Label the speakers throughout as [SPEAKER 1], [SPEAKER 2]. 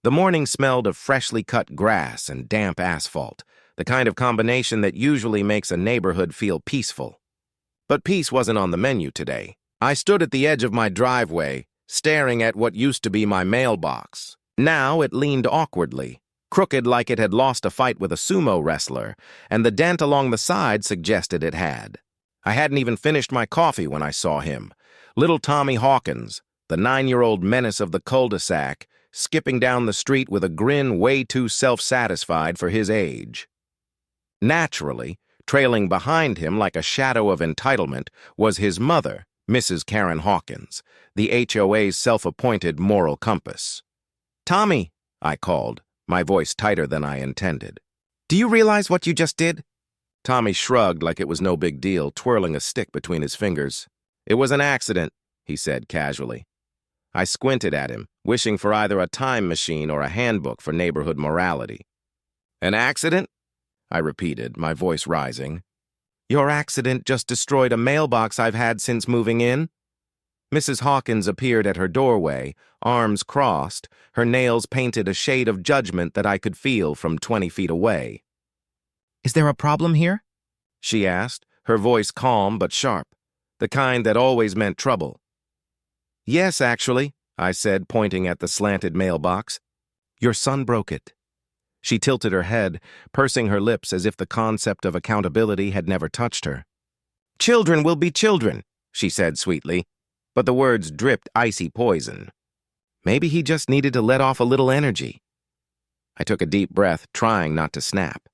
[SPEAKER 1] The morning smelled of freshly cut grass and damp asphalt, the kind of combination that usually makes a neighborhood feel peaceful. But peace wasn't on the menu today. I stood at the edge of my driveway, staring at what used to be my mailbox. Now it leaned awkwardly, crooked like it had lost a fight with a sumo wrestler, and the dent along the side suggested it had. I hadn't even finished my coffee when I saw him. Little Tommy Hawkins, the 9-year-old menace of the cul-de-sac, skipping down the street with a grin way too self-satisfied for his age. Naturally, trailing behind him like a shadow of entitlement was his mother, Mrs. Karen Hawkins, the HOA's self-appointed moral compass. "Tommy," I called, my voice tighter than I intended. "Do you realize what you just did?" Tommy shrugged like it was no big deal, twirling a stick between his fingers. "It was an accident," he said casually. I squinted at him, wishing for either a time machine or a handbook for neighborhood morality. "An accident?" I repeated, my voice rising. "Your accident just destroyed a mailbox I've had since moving in." Mrs. Hawkins appeared at her doorway, arms crossed, her nails painted a shade of judgment that I could feel from 20 feet away. "Is there a problem here?" she asked, her voice calm but sharp, the kind that always meant trouble. "Yes, actually," I said, pointing at the slanted mailbox. "Your son broke it." She tilted her head, pursing her lips as if the concept of accountability had never touched her. "Children will be children," she said sweetly, but the words dripped icy poison. Maybe he just needed to let off a little energy. I took a deep breath, trying not to snap,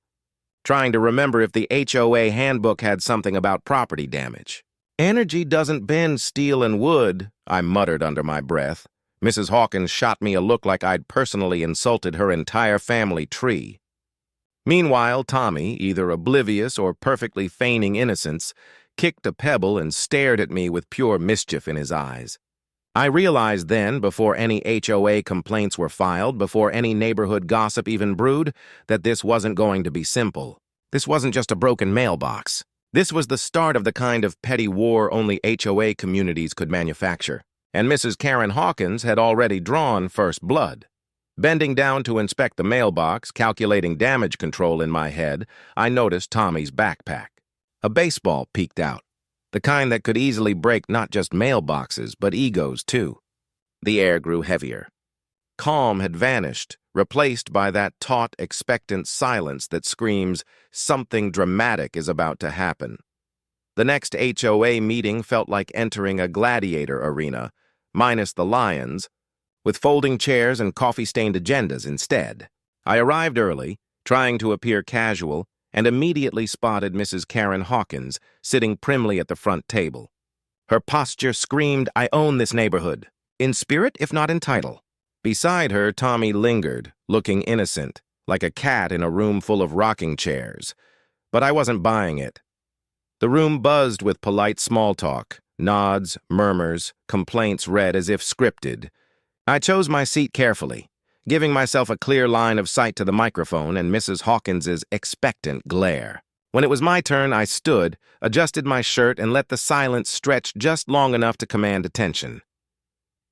[SPEAKER 1] trying to remember if the HOA handbook had something about property damage. "Energy doesn't bend steel and wood," I muttered under my breath. Mrs. Hawkins shot me a look like I'd personally insulted her entire family tree. Meanwhile, Tommy, either oblivious or perfectly feigning innocence, kicked a pebble and stared at me with pure mischief in his eyes. I realized then, before any HOA complaints were filed, before any neighborhood gossip even brewed, that this wasn't going to be simple. This wasn't just a broken mailbox. This was the start of the kind of petty war only HOA communities could manufacture. And Mrs. Karen Hawkins had already drawn first blood. Bending down to inspect the mailbox, calculating damage control in my head, I noticed Tommy's backpack. A baseball peeked out, the kind that could easily break not just mailboxes, but egos too. The air grew heavier. Calm had vanished, replaced by that taut, expectant silence that screams, "Something dramatic is about to happen." The next HOA meeting felt like entering a gladiator arena, minus the lions, with folding chairs and coffee-stained agendas instead. I arrived early, trying to appear casual, and immediately spotted Mrs. Karen Hawkins sitting primly at the front table. Her posture screamed, "I own this neighborhood," in spirit if not in title. Beside her, Tommy lingered, looking innocent, like a cat in a room full of rocking chairs. But I wasn't buying it. The room buzzed with polite small talk, nods, murmurs, complaints read as if scripted. I chose my seat carefully, giving myself a clear line of sight to the microphone and Mrs. Hawkins's expectant glare. When it was my turn, I stood, adjusted my shirt, and let the silence stretch just long enough to command attention.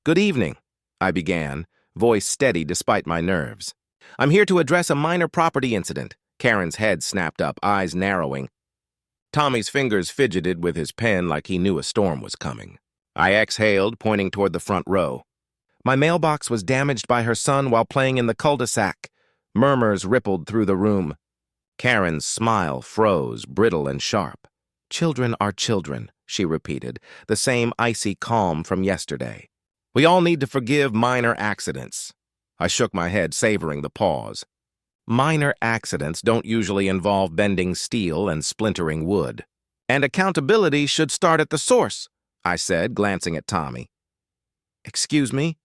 [SPEAKER 1] "Good evening," I began, voice steady despite my nerves. "I'm here to address a minor property incident." Karen's head snapped up, eyes narrowing. Tommy's fingers fidgeted with his pen like he knew a storm was coming. I exhaled, pointing toward the front row. "My mailbox was damaged by her son while playing in the cul-de-sac." Murmurs rippled through the room. Karen's smile froze, brittle and sharp. "Children are children," she repeated, the same icy calm from yesterday. "We all need to forgive minor accidents." I shook my head, savoring the pause. Minor accidents don't usually involve bending steel and splintering wood. "And accountability should start at the source," I said, glancing at Tommy. "Excuse me?"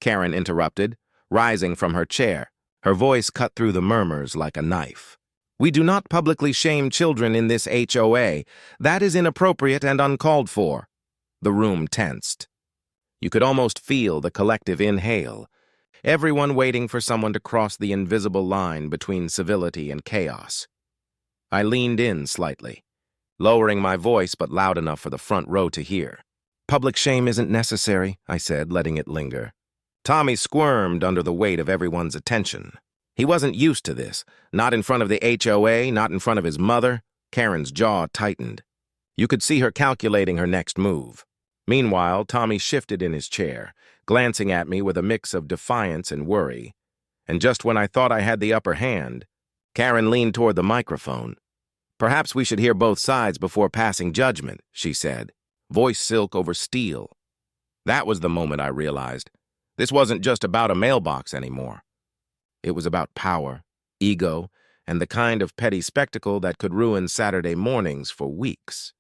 [SPEAKER 1] Karen interrupted, rising from her chair. Her voice cut through the murmurs like a knife. "We do not publicly shame children in this HOA. That is inappropriate and uncalled for." The room tensed. You could almost feel the collective inhale, everyone waiting for someone to cross the invisible line between civility and chaos. I leaned in slightly, lowering my voice but loud enough for the front row to hear. "Public shame isn't necessary," I said, letting it linger. Tommy squirmed under the weight of everyone's attention. He wasn't used to this, not in front of the HOA, not in front of his mother. Karen's jaw tightened. You could see her calculating her next move. Meanwhile, Tommy shifted in his chair, glancing at me with a mix of defiance and worry. And just when I thought I had the upper hand, Karen leaned toward the microphone. "Perhaps we should hear both sides before passing judgment," she said, voice silk over steel. That was the moment I realized this wasn't just about a mailbox anymore. It was about power, ego, and the kind of petty spectacle that could ruin Saturday mornings for weeks.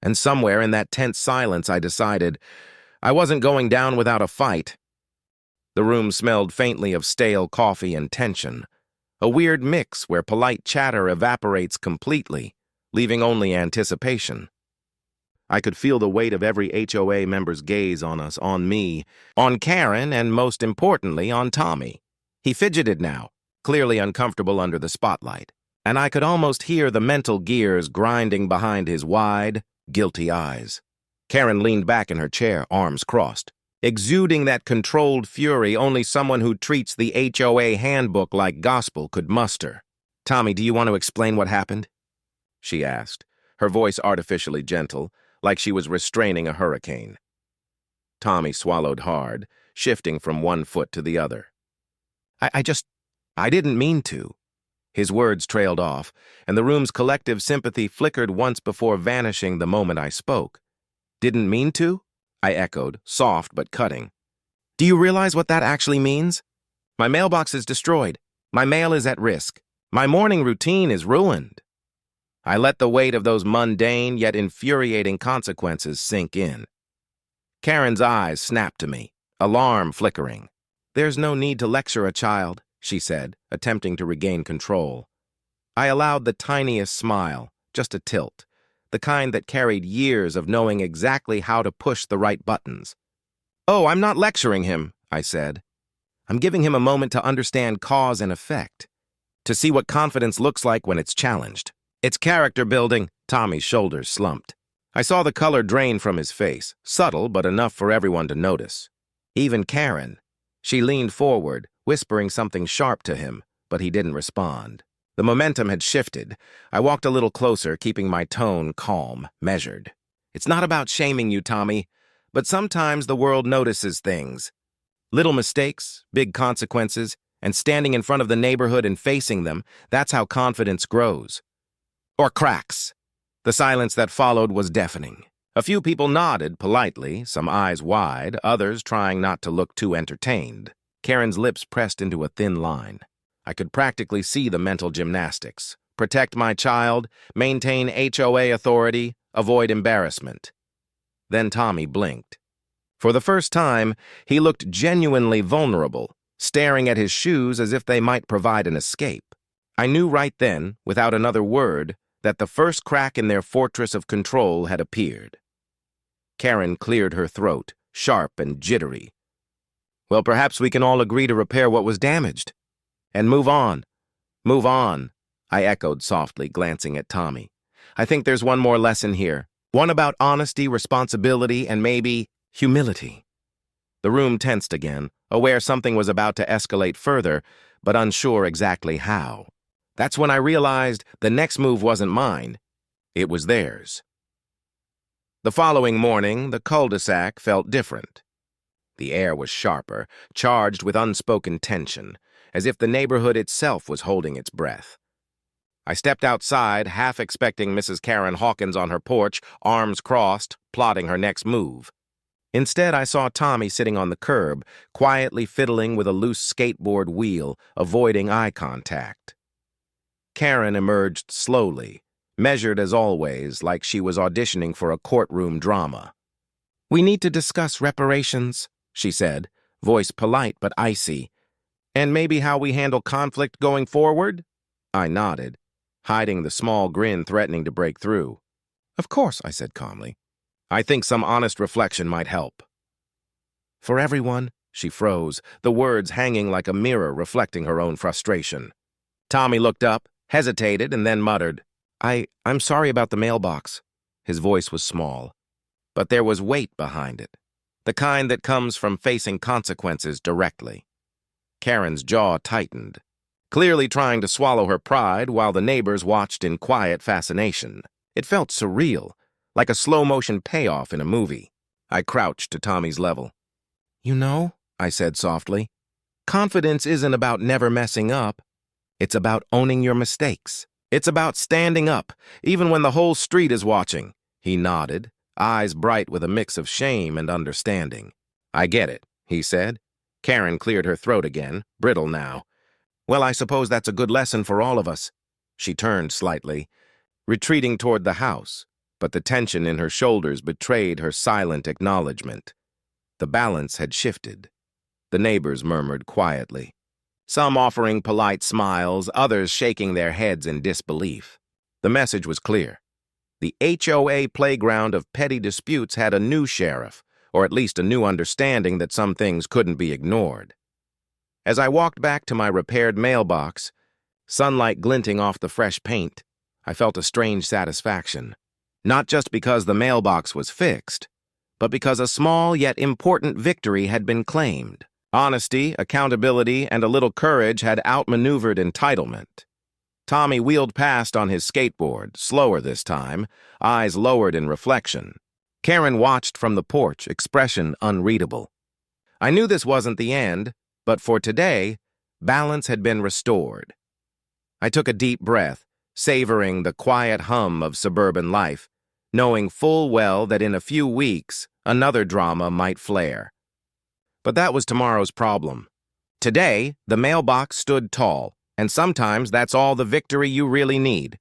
[SPEAKER 1] And somewhere in that tense silence, I decided I wasn't going down without a fight. The room smelled faintly of stale coffee and tension, a weird mix where polite chatter evaporates completely, leaving only anticipation. I could feel the weight of every HOA member's gaze on us, on me, on Karen, and most importantly, on Tommy. He fidgeted now, clearly uncomfortable under the spotlight, and I could almost hear the mental gears grinding behind his wide, guilty eyes. Karen leaned back in her chair, arms crossed, exuding that controlled fury only someone who treats the HOA handbook like gospel could muster. "Tommy, do you want to explain what happened?" she asked, her voice artificially gentle, like she was restraining a hurricane. Tommy swallowed hard, shifting from one foot to the other. I didn't mean to." His words trailed off, and the room's collective sympathy flickered once before vanishing the moment I spoke. "Didn't mean to?" I echoed, soft but cutting. "Do you realize what that actually means? My mailbox is destroyed. My mail is at risk. My morning routine is ruined." I let the weight of those mundane yet infuriating consequences sink in. Karen's eyes snapped to me, alarm flickering. "There's no need to lecture a child," she said, attempting to regain control. I allowed the tiniest smile, just a tilt, the kind that carried years of knowing exactly how to push the right buttons. "Oh, I'm not lecturing him," I said. "I'm giving him a moment to understand cause and effect, to see what confidence looks like when it's challenged. It's character building." Tommy's shoulders slumped. I saw the color drain from his face, subtle but enough for everyone to notice. Even Karen. She leaned forward, whispering something sharp to him, but he didn't respond. The momentum had shifted. I walked a little closer, keeping my tone calm, measured. "It's not about shaming you, Tommy, but sometimes the world notices things. Little mistakes, big consequences, and standing in front of the neighborhood and facing them, that's how confidence grows. Or cracks." The silence that followed was deafening. A few people nodded politely, some eyes wide, others trying not to look too entertained. Karen's lips pressed into a thin line. I could practically see the mental gymnastics. Protect my child, maintain HOA authority, avoid embarrassment. Then Tommy blinked. For the first time, he looked genuinely vulnerable, staring at his shoes as if they might provide an escape. I knew right then, without another word, that the first crack in their fortress of control had appeared. Karen cleared her throat, sharp and jittery. "Well, perhaps we can all agree to repair what was damaged. And move on." "Move on," I echoed softly, glancing at Tommy. "I think there's one more lesson here. One about honesty, responsibility, and maybe humility." The room tensed again, aware something was about to escalate further, but unsure exactly how. That's when I realized the next move wasn't mine. It was theirs. The following morning, the cul-de-sac felt different. The air was sharper, charged with unspoken tension, as if the neighborhood itself was holding its breath. I stepped outside, half expecting Mrs. Karen Hawkins on her porch, arms crossed, plotting her next move. Instead, I saw Tommy sitting on the curb, quietly fiddling with a loose skateboard wheel, avoiding eye contact. Karen emerged slowly, measured as always, like she was auditioning for a courtroom drama. "We need to discuss reparations," she said, voice polite but icy. "And maybe how we handle conflict going forward?" I nodded, hiding the small grin threatening to break through. "Of course," I said calmly. "I think some honest reflection might help." "For everyone," she froze, the words hanging like a mirror reflecting her own frustration. Tommy looked up, hesitated, and then muttered, I'm sorry about the mailbox." His voice was small, but there was weight behind it. the kind that comes from facing consequences directly. Karen's jaw tightened, clearly trying to swallow her pride while the neighbors watched in quiet fascination. It felt surreal, like a slow-motion payoff in a movie. I crouched to Tommy's level. "You know," I said softly, "confidence isn't about never messing up. It's about owning your mistakes. It's about standing up, even when the whole street is watching." He nodded, eyes bright with a mix of shame and understanding. "I get it," he said. Karen cleared her throat again, brittle now. "Well, I suppose that's a good lesson for all of us." She turned slightly, retreating toward the house, but the tension in her shoulders betrayed her silent acknowledgement. The balance had shifted. The neighbors murmured quietly, some offering polite smiles, others shaking their heads in disbelief. The message was clear. The HOA playground of petty disputes had a new sheriff, or at least a new understanding that some things couldn't be ignored. As I walked back to my repaired mailbox, sunlight glinting off the fresh paint, I felt a strange satisfaction. Not just because the mailbox was fixed, but because a small yet important victory had been claimed. Honesty, accountability, and a little courage had outmaneuvered entitlement. Tommy wheeled past on his skateboard, slower this time, eyes lowered in reflection. Karen watched from the porch, expression unreadable. I knew this wasn't the end, but for today, balance had been restored. I took a deep breath, savoring the quiet hum of suburban life, knowing full well that in a few weeks, another drama might flare. But that was tomorrow's problem. Today, the mailbox stood tall, and sometimes that's all the victory you really need.